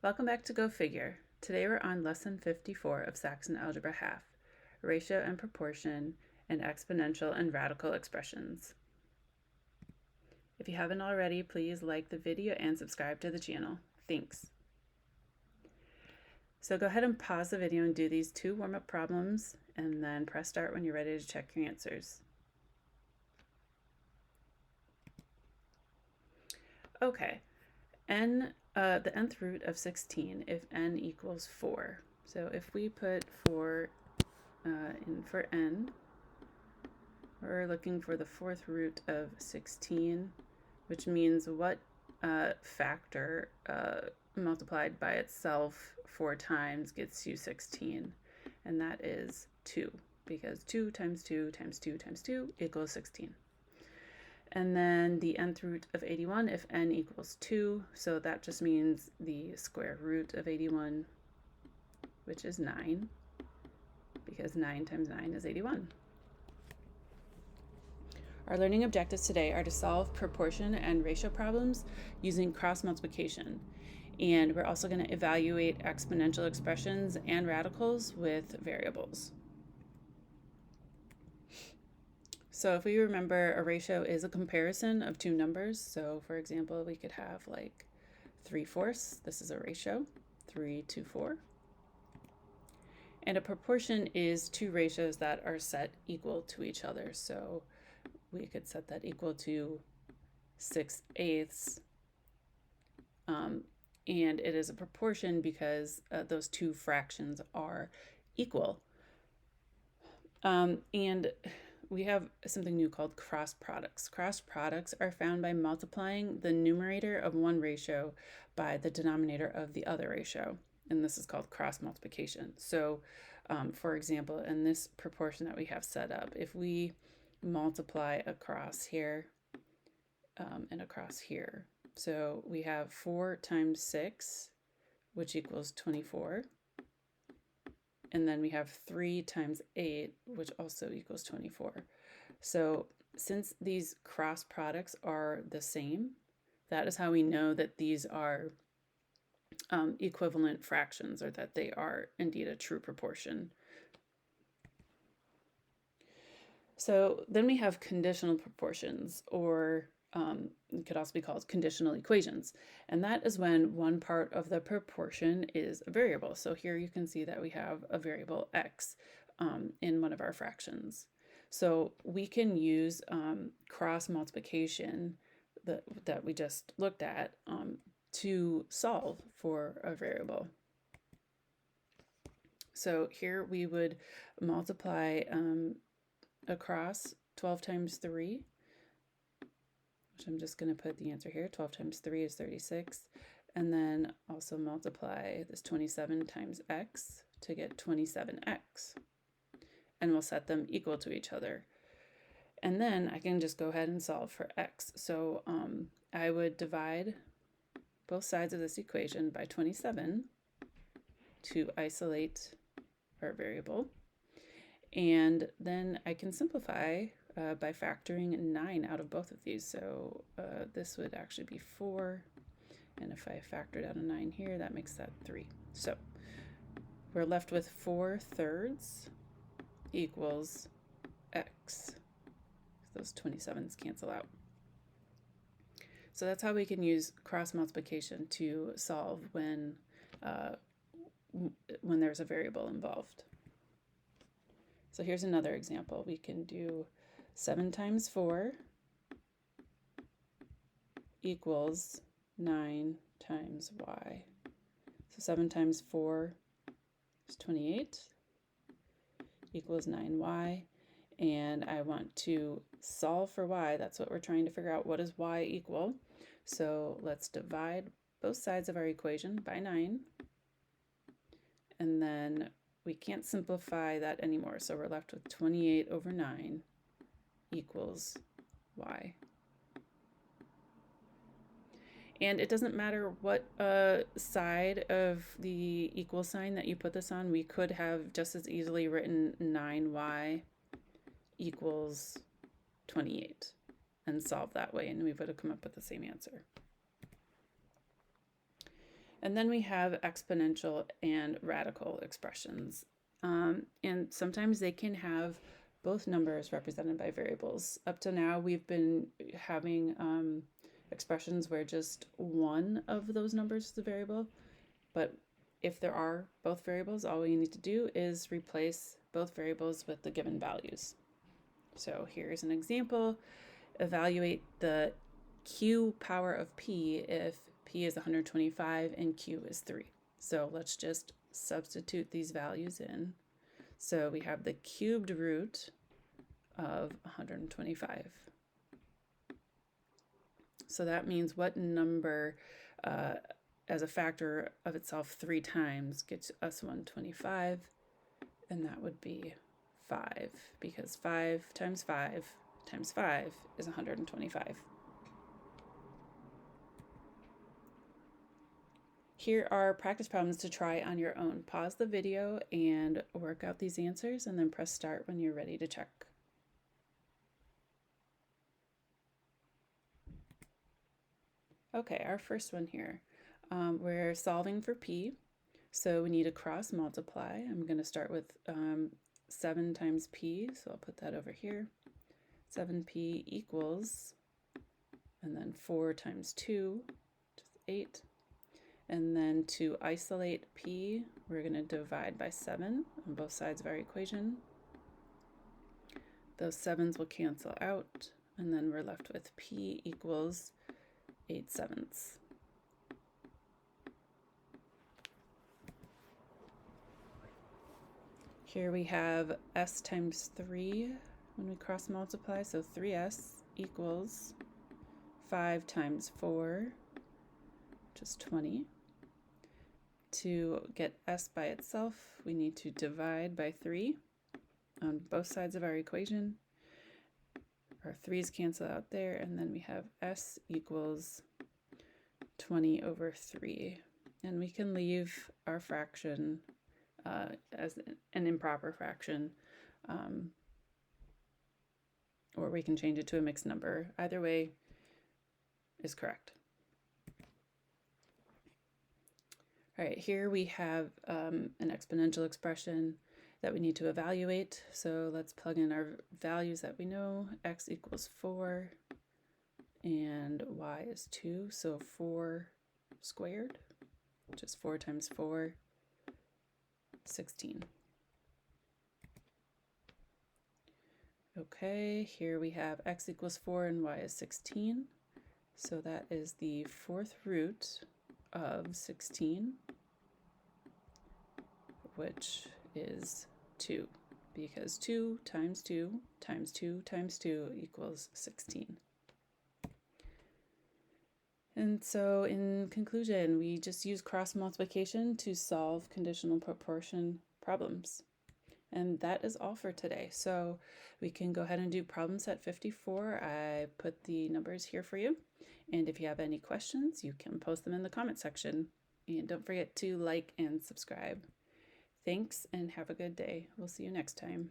Welcome back to Go Figure. Today we're on Lesson 54 of Saxon Algebra Half, Ratio and Proportion, and Exponential and Radical Expressions. If you haven't already, please like the video and subscribe to the channel. Thanks. So go ahead and pause the video and do these two warm-up problems, and then press start when you're ready to check your answers. Okay, the nth root of 16 if n equals 4. So if we put 4 in for n, we're looking for the fourth root of 16, which means what factor multiplied by itself 4 times gets you 16, and that is 2, because 2 times 2 times 2 times 2 equals 16. And then the nth root of 81 if n equals 2, so that just means the square root of 81, which is 9, because 9 times 9 is 81. Our learning objectives today are to solve proportion and ratio problems using cross multiplication. And we're also going to evaluate exponential expressions and radicals with variables. So if we remember, a ratio is a comparison of two numbers. So for example, we could have like 3/4. This is a ratio, 3 to 4. And a proportion is two ratios that are set equal to each other. So we could set that equal to 6/8. And it is a proportion because those two fractions are equal. And we have something new called cross products. Cross products are found by multiplying the numerator of one ratio by the denominator of the other ratio, and this is called cross multiplication. So for example, in this proportion that we have set up, if we multiply across here and across here, so we have 4 times 6, which equals 24. And then we have 3 times 8, which also equals 24. So since these cross products are the same, that is how we know that these are equivalent fractions, or that they are indeed a true proportion. So then we have conditional proportions, or it could also be called conditional equations. And that is when one part of the proportion is a variable. So here you can see that we have a variable x in one of our fractions. So we can use cross multiplication that we just looked at to solve for a variable. So here we would multiply across 12 times 3, which I'm just going to put the answer here. 12 times 3 is 36. And then also multiply this 27 times x to get 27x. And we'll set them equal to each other. And then I can just go ahead and solve for x. So I would divide both sides of this equation by 27 to isolate our variable. And then I can simplify by factoring 9 out of both of these. So this would actually be 4. And if I factored out a 9 here, that makes that 3. So we're left with 4/3 equals x. Those 27s cancel out. So that's how we can use cross multiplication to solve when there's a variable involved. So here's another example. We can do 7 times 4 equals 9 times y. So 7 times 4 is 28 equals 9y. And I want to solve for y. That's what we're trying to figure out. What does y equal? So let's divide both sides of our equation by 9. And then we can't simplify that anymore, so we're left with 28 over 9 equals y. And it doesn't matter what side of the equal sign that you put this on. We could have just as easily written 9y equals 28 and solve that way, and we would have come up with the same answer. And then we have exponential and radical expressions. And sometimes they can have both numbers represented by variables. Up to now, we've been having expressions where just one of those numbers is a variable. But if there are both variables, all we need to do is replace both variables with the given values. So here's an example. Evaluate the q power of p if p is 125 and q is 3. So let's just substitute these values in. So we have the cubed root of 125. So that means what number as a factor of itself 3 times gets us 125, and that would be 5, because 5 times 5 times 5 is 125. Here are practice problems to try on your own. Pause the video and work out these answers, and then press start when you're ready to check. Okay, our first one here. We're solving for p, so we need to cross multiply. I'm going to start with 7 times p, so I'll put that over here. 7p equals, and then 4 times 2, which is 8. And then to isolate p, we're going to divide by 7 on both sides of our equation. Those 7s will cancel out, and then we're left with p equals 8/7. Here we have s times 3 when we cross multiply, so 3s equals 5 times 4, which is 20. To get s by itself, we need to divide by 3 on both sides of our equation. Our 3's cancel out there, and then we have s equals 20 over 3. And we can leave our fraction as an improper fraction, or we can change it to a mixed number. Either way is correct. All right, here we have an exponential expression that we need to evaluate. So let's plug in our values that we know. X equals 4 and y is 2. So 4 squared, which is 4 times 4, 16. Okay, here we have x equals 4 and y is 16. So that is the 4th root of 16, which is 2, because 2 times 2 times 2 times 2 equals 16. And so in conclusion, we just use cross multiplication to solve conditional proportion problems. And that is all for today. So we can go ahead and do problem set 54. I put the numbers here for you. And if you have any questions, you can post them in the comment section. And don't forget to like and subscribe. Thanks and have a good day. We'll see you next time.